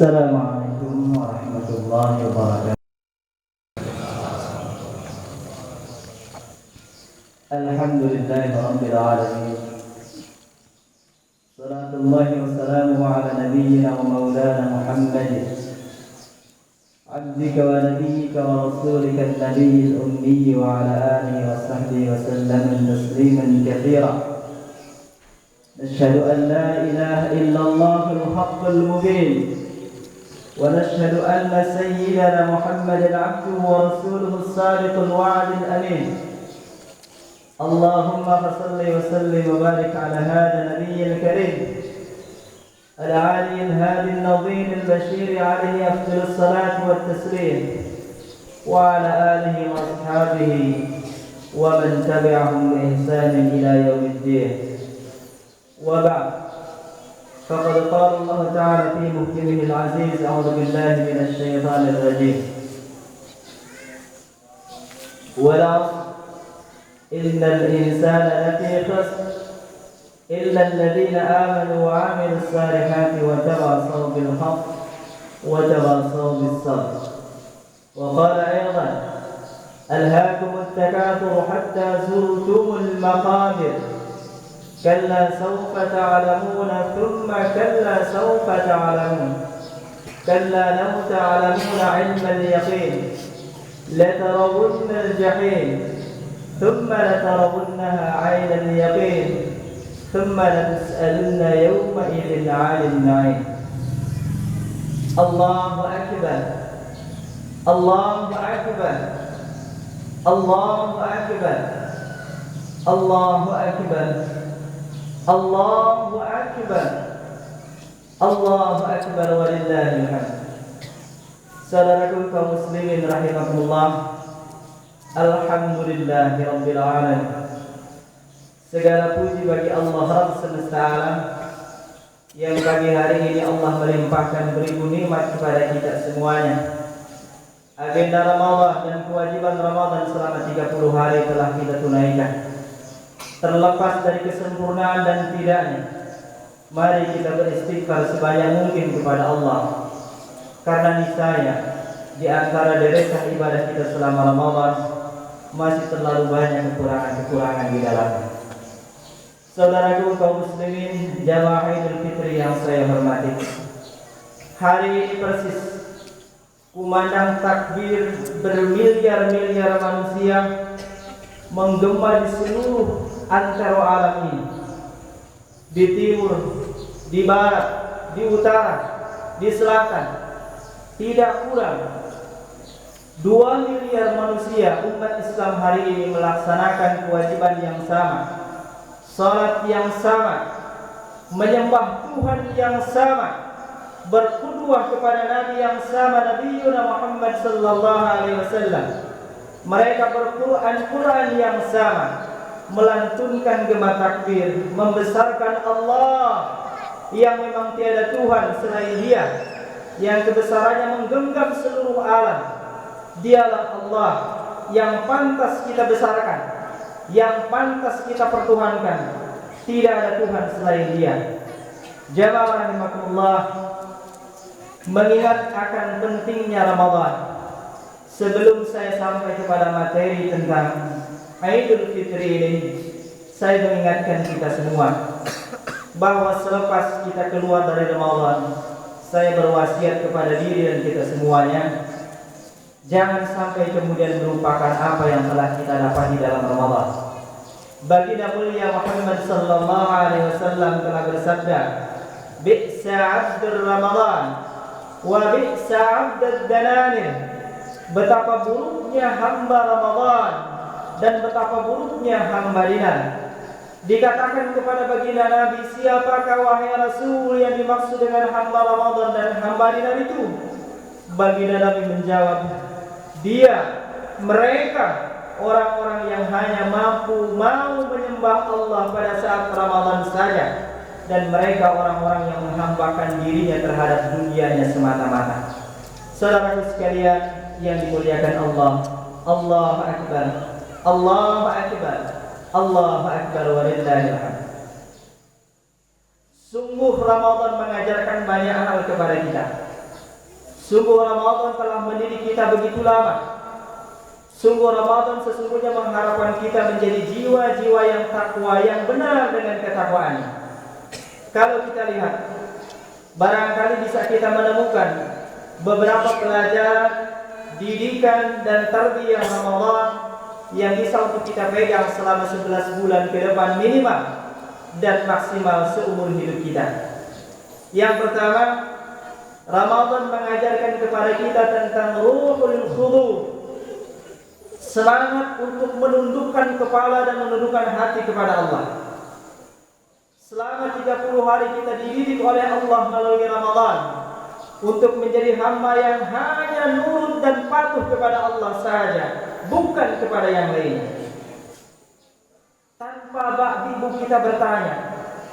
Assalamualaikum warahmatullahi wabarakatuh. Alhamdulillahi rabbil alamin. Salatullahi wa salamuhu ala nabiyyina wa maulana Muhammadin abdika wa nabiyyika wa rasulika an-nabiyyil ummi wa ala alihi wa sahbihi wa sallama tasliman katsira. Nashhadu an la ilaha illallahul haqqul mubin. ونشهد أن سيدنا محمد عبده ورسوله الصادق الوعد الأمين. اللهم صل وسلم وبارك على هذا النبي الكريم العالي الهادي النظيم البشير عليه أفضل الصلاة والتسليم وعلى آله وأصحابه ومن تبعهم بإحسان إلى يوم الدين. وبعد، فقد قال الله تعالى في محكمه العزيز: أعوذ بالله من الشيطان الرجيم. والعصر إن الإنسان لفي خسر إلا الذين آمنوا وعملوا الصالحات وتواصوا بالحق وتواصوا بالصبر. وقال أيضا: ألهاكم التكاثر حتى زرتم المقابر كلا سوف تعلمون ثم كلا سوف تعلمون كلا لو تعلمون علم اليقين لترون الجحيم ثم لترونها عين اليقين ثم لتسألن يومئذ عن النعيم. الله أكبر الله أكبر الله أكبر الله أكبر Allahu akbar. Allahu akbar walillahil hamd. Saudaraku kaum muslimin rahimakumullah, alhamdulillahi rabbil alamin. Segala puji bagi Allah Rabb semesta alam yang pagi hari ini Allah melimpahkan beribu nikmat kepada kita semuanya. Agenda Ramadan dan kewajiban Ramadan selama 30 hari telah kita tunaikan. Terlepas dari kesempurnaan dan tidaknya, mari kita beristighfar sebanyak mungkin kepada Allah, karena niscaya di antara deretan ibadah kita selama Ramadan masih terlalu banyak kekurangan-kekurangan di dalamnya. Saudaraku kaum muslimin jamaah Idul Fitri yang saya hormati, hari ini persis kumandang takbir bermiliar-miliar manusia menggema di seluruh antero alam ini, di timur, di barat, di utara, di selatan, tidak kurang 2 miliar manusia umat Islam hari ini melaksanakan kewajiban yang sama, salat yang sama, menyembah Tuhan yang sama, berqudwah kepada Nabi yang sama, Nabi Muhammad sallallahu alaihi wasallam. Mereka berquran yang sama, melantunkan gema takbir, membesarkan Allah yang memang tiada Tuhan selain Dia, yang kebesarannya menggenggam seluruh alam. Dialah Allah yang pantas kita besarkan, yang pantas kita pertuhankan. Tidak ada Tuhan selain Dia. Jamaah rahimakumullah, mengingat akan pentingnya Ramadan, sebelum saya sampai kepada materi tentang Idul Fitri ini, saya mengingatkan kita semua bahwa selepas kita keluar dari Ramadan, saya berwasiat kepada diri dan kita semuanya, jangan sampai kemudian melupakan apa yang telah kita dapat di dalam Ramadan. Baginda mulia Muhammad sallallahu alaihi wasallam telah bersabda, "Bi'sa 'abdur Ramadan wa bi'sa 'abdud dananir." Betapa buruknya hamba Ramadan dan betapa buruknya hamba dinar. Dikatakan kepada baginda Nabi, siapakah wahai Rasul yang dimaksud dengan hamba Ramadan dan hamba dinar itu? Baginda Nabi menjawab, mereka orang-orang yang hanya mau menyembah Allah pada saat Ramadan saja, dan mereka orang-orang yang menghambakan dirinya terhadap dunianya semata-mata. Saudaraku sekalian yang dimuliakan Allah, Allahu Akbar, Allahu Akbar, Allahu Akbar walillahil hamd. Sungguh Ramadan mengajarkan banyak hal kepada kita. Sungguh Ramadan telah mendidik kita begitu lama. Sungguh Ramadan sesungguhnya mengharapkan kita menjadi jiwa-jiwa yang takwa, yang benar dengan ketakwaannya. Kalau kita lihat, barangkali bisa kita menemukan beberapa pelajaran, didikan dan tarbiyah Ramadan yang bisa untuk kita pegang selama 11 bulan ke depan minimal dan maksimal seumur hidup kita. Yang pertama, Ramadan mengajarkan kepada kita tentang ruhul khudu, semangat untuk menundukkan kepala dan menundukkan hati kepada Allah. Selama 30 hari kita dididik oleh Allah melalui Ramadan untuk menjadi hamba yang hanya nurut dan patuh kepada Allah saja, bukan kepada yang lain. Tanpa ibu kita bertanya,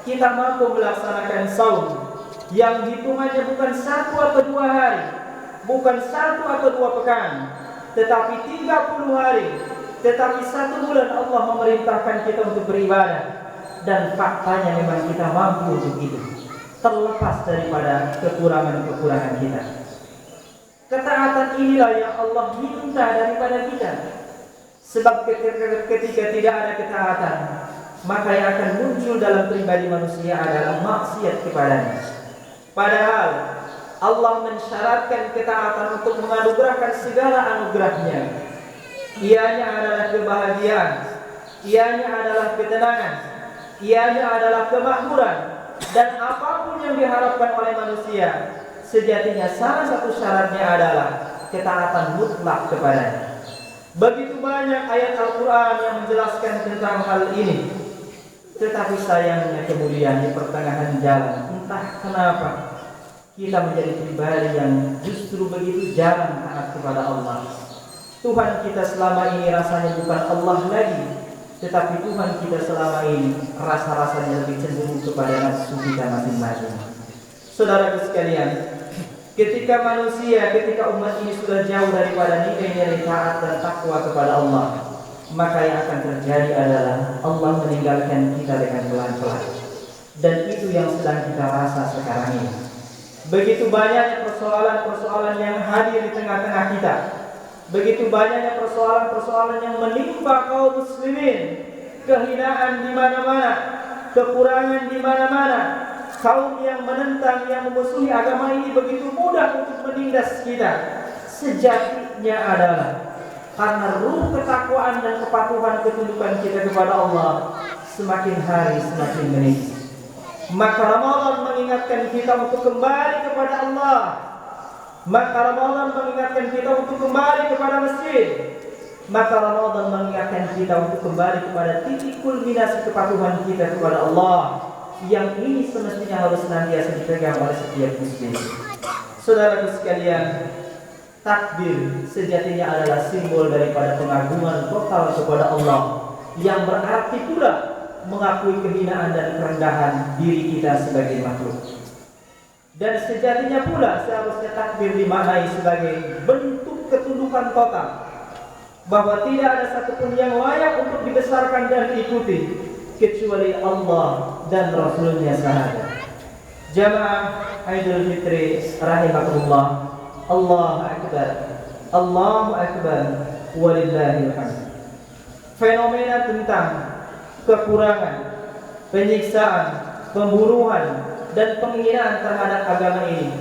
kita mampu melaksanakan saum yang hitungannya bukan 1 atau 2 hari, bukan 1 atau 2 pekan, tetapi 30 hari, tetapi 1 bulan Allah memerintahkan kita untuk beribadah. Dan faktanya memang kita mampu untuk itu, terlepas daripada kekurangan-kekurangan kita. Ketaatan inilah yang Allah minta daripada kita. Sebab ketika tidak ada ketaatan, maka yang akan muncul dalam pribadi manusia adalah maksiat kepadanya. Padahal Allah mensyaratkan ketaatan untuk menganugerahkan segala anugerahnya. Ianya adalah kebahagiaan, ianya adalah ketenangan, ianya adalah kemakmuran, dan apapun yang diharapkan oleh manusia, sejatinya salah satu syaratnya adalah ketaatan mutlak kepadanya. Begitu banyak ayat Al-Quran yang menjelaskan tentang hal ini, tetapi sayangnya kemudian di pertengahan jalan, entah kenapa kita menjadi pribadi yang justru begitu jarang taat kepada Allah. Tuhan kita selama ini rasanya bukan Allah lagi, tetapi Tuhan kita selama ini rasa-rasanya lebih cenderung kepada nafsu kita masing-masing. Saudaraku sekalian, ketika umat ini sudah jauh daripada nilai-nilai taat dan takwa kepada Allah, maka yang akan terjadi adalah Allah meninggalkan kita dengan pelan-pelan. Dan itu yang sedang kita rasa sekarang ini. Begitu banyaknya persoalan-persoalan yang hadir di tengah-tengah kita. Begitu banyaknya persoalan-persoalan yang menimpa kaum muslimin, kehinaan di mana-mana, kekurangan di mana-mana. Kaum yang menentang, yang memusuhi agama ini begitu mudah untuk menindas kita. Sejatinya adalah karena ruh ketakwaan dan kepatuhan ketundukan kita kepada Allah semakin hari semakin menipis. Maka Ramadan mengingatkan kita untuk kembali kepada Allah. Maka Ramadan mengingatkan kita untuk kembali kepada masjid. Maka Ramadan mengingatkan kita untuk kembali kepada titik kulminasi kepatuhan kita kepada Allah, yang ini semestinya harus senantiasa dipegang oleh setiap muslim. Saudaraku sekalian, takbir sejatinya adalah simbol daripada pengagungan total kepada Allah, yang berarti pula mengakui kehinaan dan kerendahan diri kita sebagai makhluk. Dan sejatinya pula seharusnya takbir dimaknai sebagai bentuk ketundukan total, bahwa tidak ada satupun yang layak untuk dibesarkan dan diikuti kecuali Allah dan Rasulnya sahaja. Jamaah Idul Fitri rahimakumullah, Allahu Akbar, Allahu Akbar, walillahil hamd. Fenomena tentang kekurangan, penyiksaan, pembunuhan, dan penghinaan terhadap agama ini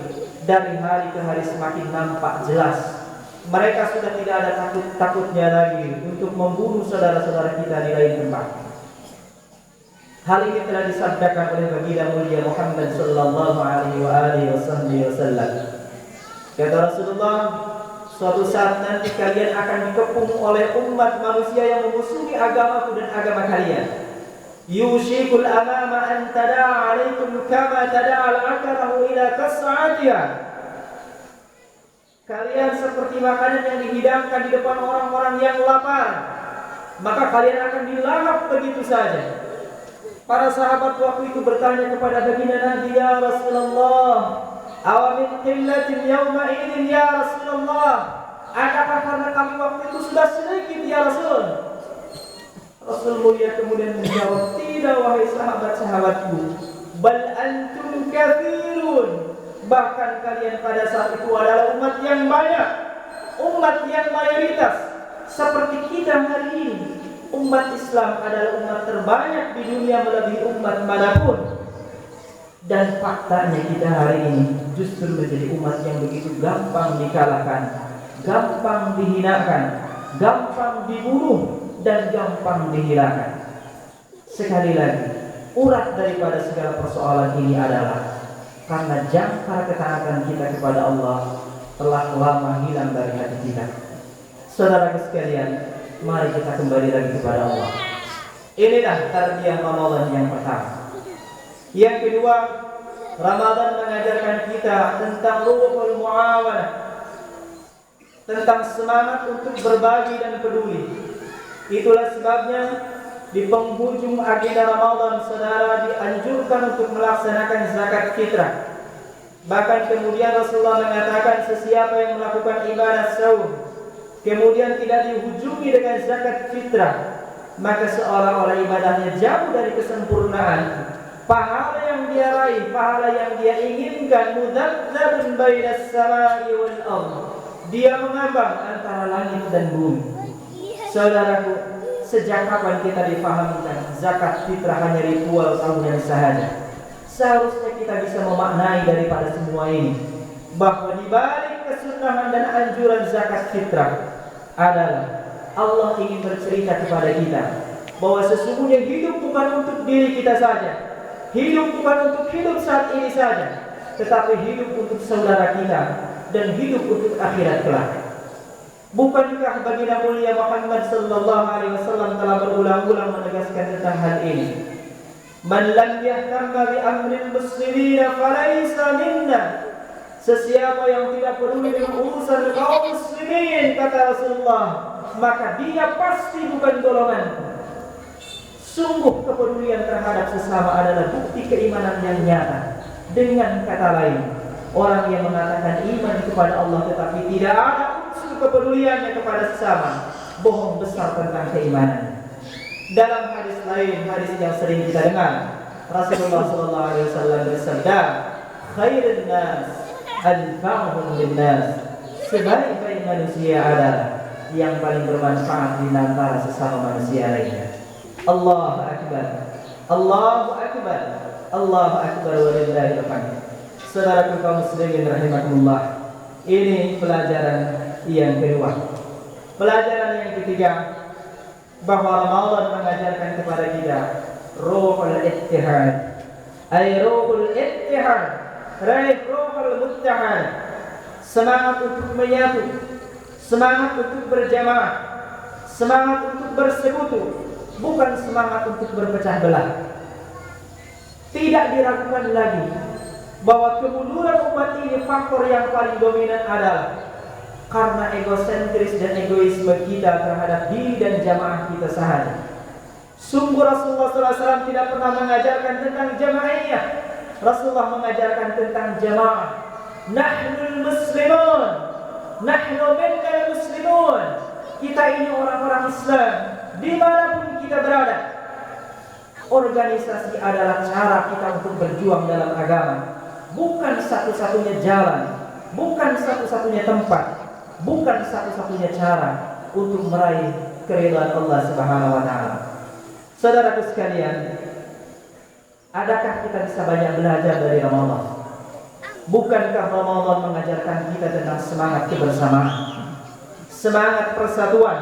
dari hari ke hari semakin nampak jelas. Mereka sudah tidak ada takut-takutnya lagi untuk membunuh saudara-saudara kita di lain tempat. Hal ini telah disabdakan oleh baginda mulia Muhammad sallallahu alaihi wasallam. Kata Rasulullah, suatu saat nanti kalian akan dikepung oleh umat manusia yang memusuhi agamaku dan agama kalian. Yushikul amama an tada'a alaikum kama tada'a al-akarahu ila kas'atiha. Kalian seperti makanan yang dihidangkan di depan orang-orang yang lapar, maka kalian akan dilahap begitu saja. Para sahabat waktu itu bertanya kepada baginda Nabi, ya Rasulullah, aw min qillatin yawma idin ya Rasulullah, adakah karena kami waktu itu sudah sedikit ya Rasul? Rasul mulia kemudian menjawab, tidak wahai sahabat-sahabatku, bal antum katsirun, Bahkan kalian pada saat itu adalah umat yang banyak, umat yang mayoritas. Seperti kita hari ini, umat Islam adalah umat terbanyak di dunia melebihi umat manapun. Dan faktanya kita hari ini justru menjadi umat yang begitu gampang dikalahkan, gampang dihinakan, gampang dibunuh, dan gampang dihilangkan. Sekali lagi, urat daripada segala persoalan ini adalah karena jangkar ketaatan kita kepada Allah telah lama hilang dari hati kita. Saudara sekalian, mari kita kembali lagi kepada Allah. Inilah tarbiyah Ramadan yang pertama. Yang kedua, Ramadan mengajarkan kita tentang ruhul muawanah, tentang semangat untuk berbagi dan peduli. Itulah sebabnya di penghujung agenda Ramadan, saudara dianjurkan untuk melaksanakan zakat fitrah. Bahkan kemudian Rasulullah mengatakan sesiapa yang melakukan ibadah saum kemudian tidak dihujungi dengan zakat fitrah, maka seolah-olah ibadahnya jauh dari kesempurnaan. Pahala yang dia raih, pahala yang dia inginkan, mudzabzabun bainas samai wal ardh, dia mengambang antara langit dan bumi. Saudaraku, sejak kapan kita difahamkan zakat fitrah hanya ritual tahunan saja? Seharusnya kita bisa memaknai daripada semua ini bahwa di balik kesunahan dan anjuran zakat fitrah adalah Allah ingin bercerita kepada kita bahwa sesungguhnya hidup bukan untuk diri kita saja, hidup bukan untuk hidup saat ini saja, tetapi hidup untuk saudara kita dan hidup untuk akhirat kelak. Bukankah baginda mulia Muhammad sallallahu alaihi wasallam telah berulang-ulang menegaskan tentang hal ini? Man lam yahtamma bi amril muslimina falaysa minna. Sesiapa yang tidak peduli dengan urusan kaum muslimin, kata Rasulullah, maka dia pasti bukan golongan. Sungguh kepedulian terhadap sesama adalah bukti keimanan yang nyata. Dengan kata lain, orang yang mengatakan iman kepada Allah tetapi tidak ada unsur kepeduliannya kepada sesama, bohong besar tentang keimanan. Dalam hadis lain, hadis yang sering kita dengar, Rasulullah SAW bersabda, "Khairun nas anfa'uhum linnas." Sebaik-baik manusia adalah yang paling bermanfaat di antara sesama manusia lainnya. Allahu Akbar, Allahu Akbar, Allahu Akbar walillahil hamd. Saudaraku kaum muslimin rahimakumullah, ini pelajaran yang kedua. Pelajaran yang ketiga, bahwa Ramadan mengajarkan kepada kita ruhul ittihad, ay ruhul ittihad, ruhul muttahad, semangat untuk menyatu, semangat untuk berjamaah, semangat untuk bersekutu, bukan semangat untuk berpecah belah. Tidak diragukan lagi bahwa kemunduran umat ini faktor yang paling dominan adalah karena egosentris dan egoisme kita terhadap diri dan jamaah kita sahaja. Sungguh Rasulullah SAW tidak pernah mengajarkan tentang jamaahiyah. Rasulullah mengajarkan tentang jamaah. Nahnul muslimun, nahnu minnal muslimun. Kita ini orang-orang Islam dimanapun kita berada. Organisasi adalah cara kita untuk berjuang dalam agama, bukan satu-satunya jalan, bukan satu-satunya tempat, bukan satu-satunya cara untuk meraih keridhaan Allah Subhanahu wa taala. Saudaraku sekalian, adakah kita bisa banyak belajar dari Ramadan? Bukankah Ramadan mengajarkan kita tentang semangat kebersamaan, semangat persatuan,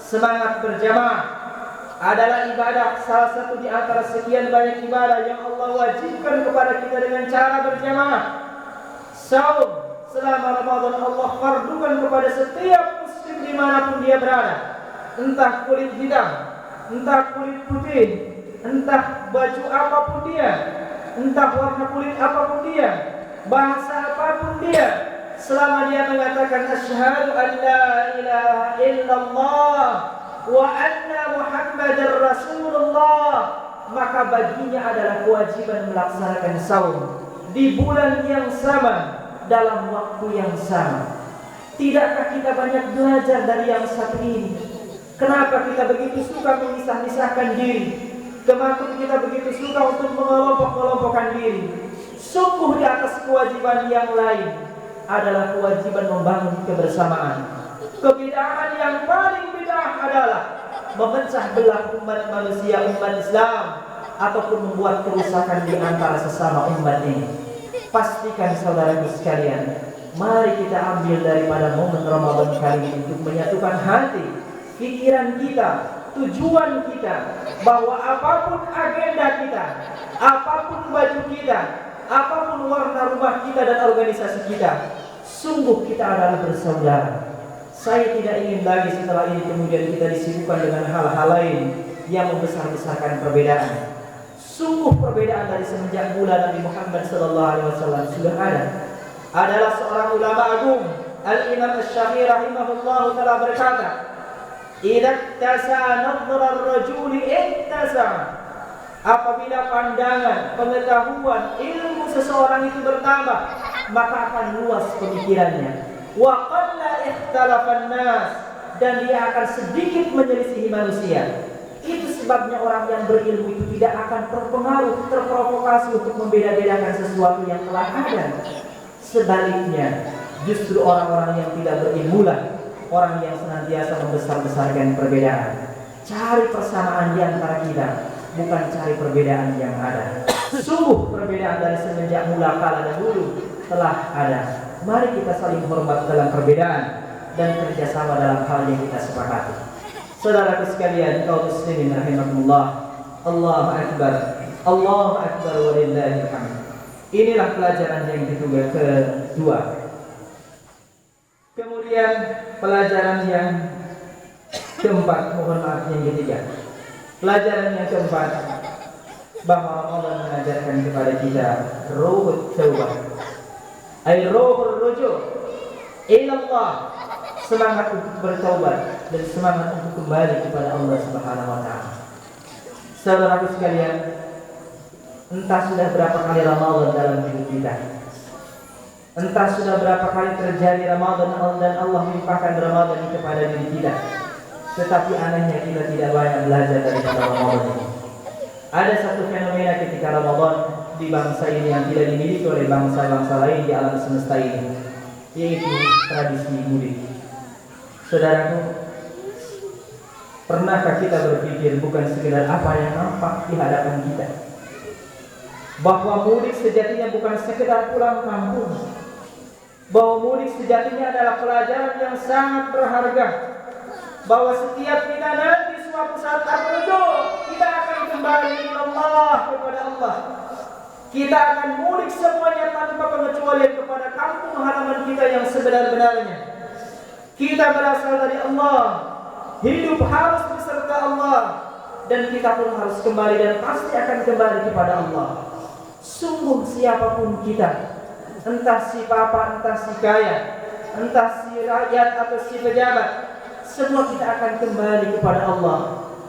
semangat berjamaah? Adalah ibadah, salah satu di antara sekian banyak ibadah yang Allah wajibkan kepada kita dengan cara berjamaah. Saum selama Ramadan Allah fardukan kepada setiap muslim dimanapun dia berada, entah kulit hitam, entah kulit putih, entah baju apapun dia, entah warna kulit apapun dia, bahasa apapun dia, selama dia mengatakan asyhadu an la ilaha illallah wa anna Muhammadar Rasulullah, maka baginya adalah kewajiban melaksanakan saum di bulan yang sama, dalam waktu yang sama. Tidakkah kita banyak belajar dari yang satu ini? Kenapa kita begitu suka memisah-misahkan diri? Kenapa kita begitu suka untuk mengelompok-kelompokkan diri? Sungguh di atas kewajiban yang lain adalah kewajiban membangun kebersamaan. Kebidaan yang paling bid'ah adalah memecah belah umat manusia, umat Islam, ataupun membuat kerusakan di antara sesama umat ini. Pastikan saudaraku sekalian, mari kita ambil daripada momen Ramadan kali ini untuk menyatukan hati, pikiran kita, tujuan kita, bahwa apapun agenda kita, apapun baju kita, apapun warna rumah kita dan organisasi kita, sungguh kita adalah bersaudara. Saya tidak ingin lagi setelah ini kemudian kita disibukkan dengan hal-hal lain yang membesar-besarkan perbedaan. Sungguh perbedaan dari semenjak bulan Nabi Muhammad SAW sudah ada. Adalah seorang ulama agung, Al-Imam Asy-Syafi'i rahimahullah taala berkata, "Idza tasa nadhra ar-rajuli ittasa." Apabila pandangan, pengetahuan, ilmu seseorang itu bertambah, maka akan luas pemikirannya. Wa qalla ikhtalafan nas, dan dia akan sedikit menyelisihi manusia. Itu sebabnya orang yang berilmu itu tidak akan terpengaruh, terprovokasi untuk membeda-bedakan sesuatu yang telah ada. Sebaliknya, justru orang-orang yang tidak berilmu lah orang yang senantiasa membesar-besarkan perbedaan. Cari persamaan di antara kita, bukan cari perbedaan yang ada. Sungguh perbedaan dari semenjak mula kala dahulu telah ada. Mari kita saling hormat dalam perbedaan dan kerjasama dalam hal yang kita sepakati. Saudaraku sekalian, kaum muslimin rahimakumullah, Allahu akbar, Allahu akbar walillahil hamd. Inilah pelajaran yang kedua. Kemudian pelajaran yang keempat, mohon maaf, yang ketiga. Pelajaran yang keempat, bahwa Ramadan mengajarkan kepada kita ruhut taubah, ay ruhur ruju' ila Allah, semangat untuk bertaubat dan semangat untuk kembali kepada Allah Subhanahu wa taala. Saudaraku sekalian, entah sudah berapa kali Ramadan dalam hidup kita, entah sudah berapa kali terjadi Ramadan dan Allah limpahkan Ramadan kepada diri kita, tetapi anehnya kita tidak banyak belajar dari Ramadan ini. Ada satu fenomena ketika Ramadan di bangsa ini yang tidak dimiliki oleh bangsa-bangsa lain di alam semesta ini, yaitu tradisi mudik. Saudaraku, pernahkah kita berpikir bukan sekedar apa yang nampak di hadapan kita, bahwa mudik sejatinya bukan sekedar pulang kampung, bahwa mudik sejatinya adalah pelajaran yang sangat berharga, bahwa setiap kita nanti suatu saat arruju, kita akan kembali Allah kepada Allah. Kita akan mudik semuanya tanpa pengecualian kepada kampung halaman kita yang sebenar-benarnya. Kita berasal dari Allah, hidup harus beserta Allah, dan kita pun harus kembali dan pasti akan kembali kepada Allah. Sungguh siapapun kita, entah si papa, entah si kaya, entah si rakyat atau si pejabat, semua kita akan kembali kepada Allah,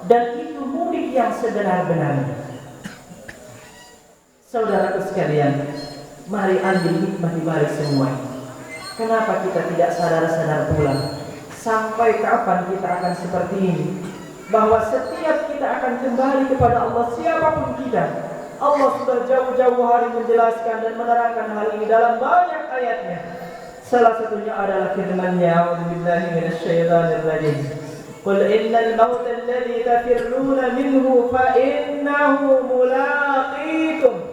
dan itu mudik yang sebenar-benarnya. Saudaraku sekalian, mari ambil hikmah di balik semua ini. Kenapa kita tidak sadar-sadar pula sampai kapan kita akan seperti ini, bahwa setiap kita akan kembali kepada Allah, siapapun kita. Allah sudah jauh-jauh hari menjelaskan dan menerangkan hal ini dalam banyak ayatnya. Salah satunya adalah firman-Nya, "A'udzubillahi minasyaitonir rajim. Qul innal mauta alladzi tafirruna minhu fa innahu mulaqikum."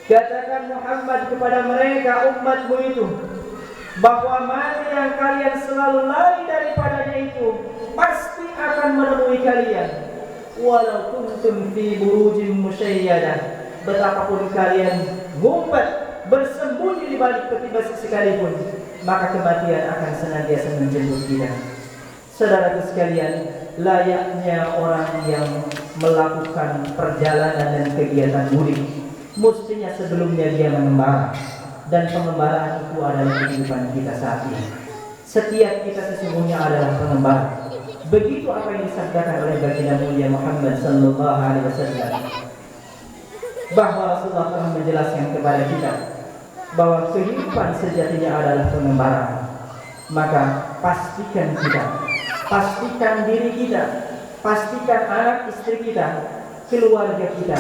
Katakan Muhammad kepada mereka, umatmu itu, bahwa mati yang kalian selalu lari daripadanya itu pasti akan menemui kalian. Walau kuntum fi burujin musyayyadah, betapapun kalian ngumpet bersembunyi di balik peti besi sekalipun, maka kematian akan senantiasa menjemput kita. Saudaraku sekalian, layaknya orang yang melakukan perjalanan dan kegiatan mudik, mestinya sebelumnya dia mengembara, dan pengembaraan itu adalah kehidupan kita saat ini. Setiap kita sesungguhnya adalah pengembara. Begitu apa yang disabdakan oleh baginda mulia Muhammad sallallahu alaihi wasallam, bahwa Rasulullah telah menjelaskan kepada kita bahwa kehidupan sejatinya adalah pengembara. Maka pastikan kita, pastikan diri kita, pastikan anak istri kita, keluarga kita